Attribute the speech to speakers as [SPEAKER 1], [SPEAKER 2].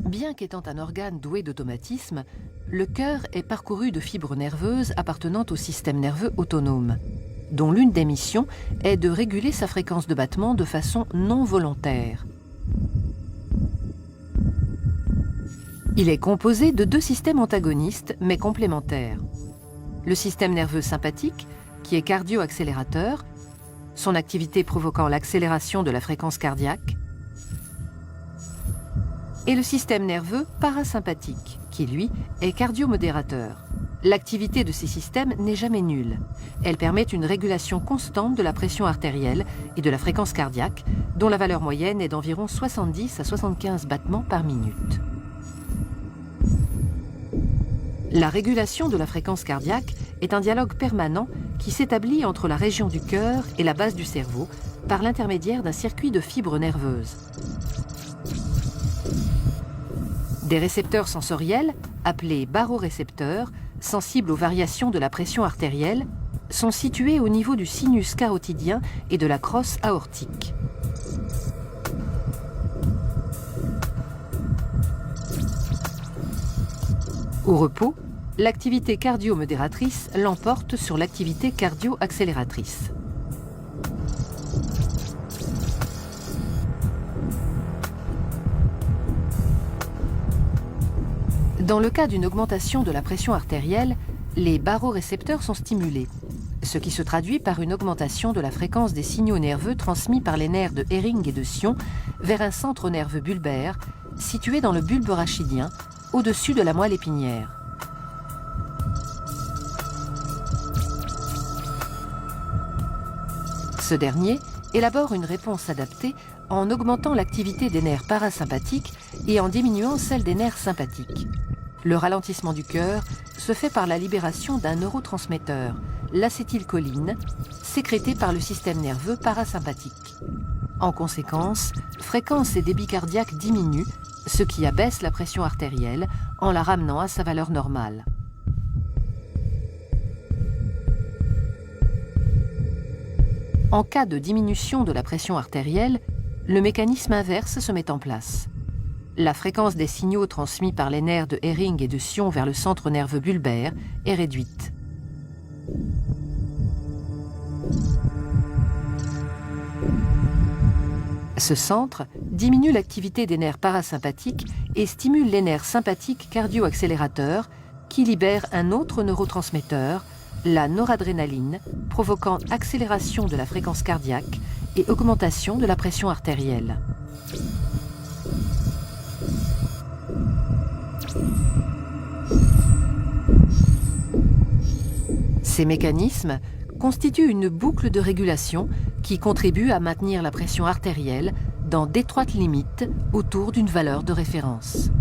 [SPEAKER 1] Bien qu'étant un organe doué d'automatisme, le cœur est parcouru de fibres nerveuses appartenant au système nerveux autonome, dont l'une des missions est de réguler sa fréquence de battement de façon non volontaire. Il est composé de deux systèmes antagonistes mais complémentaires. Le système nerveux sympathique, qui est cardio-accélérateur, son activité provoquant l'accélération de la fréquence cardiaque, et le système nerveux parasympathique, qui lui est cardiomodérateur. L'activité de ces systèmes n'est jamais nulle. Elle permet une régulation constante de la pression artérielle et de la fréquence cardiaque, dont la valeur moyenne est d'environ 70 à 75 battements par minute. La régulation de la fréquence cardiaque est un dialogue permanent qui s'établit entre la région du cœur et la base du cerveau par l'intermédiaire d'un circuit de fibres nerveuses. Des récepteurs sensoriels, appelés barorécepteurs, sensibles aux variations de la pression artérielle, sont situés au niveau du sinus carotidien et de la crosse aortique. Au repos, l'activité cardio-modératrice l'emporte sur l'activité cardio-accélératrice. Dans le cas d'une augmentation de la pression artérielle, les barorécepteurs sont stimulés, ce qui se traduit par une augmentation de la fréquence des signaux nerveux transmis par les nerfs de Hering et de Sion vers un centre nerveux bulbaire situé dans le bulbe rachidien, au-dessus de la moelle épinière. Ce dernier élabore une réponse adaptée en augmentant l'activité des nerfs parasympathiques et en diminuant celle des nerfs sympathiques. Le ralentissement du cœur se fait par la libération d'un neurotransmetteur, l'acétylcholine, sécrété par le système nerveux parasympathique. En conséquence, fréquence et débit cardiaque diminuent, ce qui abaisse la pression artérielle en la ramenant à sa valeur normale. En cas de diminution de la pression artérielle, le mécanisme inverse se met en place. La fréquence des signaux transmis par les nerfs de Hering et de Sion vers le centre nerveux bulbaire est réduite. Ce centre diminue l'activité des nerfs parasympathiques et stimule les nerfs sympathiques cardio-accélérateurs qui libèrent un autre neurotransmetteur, la noradrénaline, provoquant accélération de la fréquence cardiaque et augmentation de la pression artérielle. Ces mécanismes constituent une boucle de régulation qui contribue à maintenir la pression artérielle dans d'étroites limites autour d'une valeur de référence.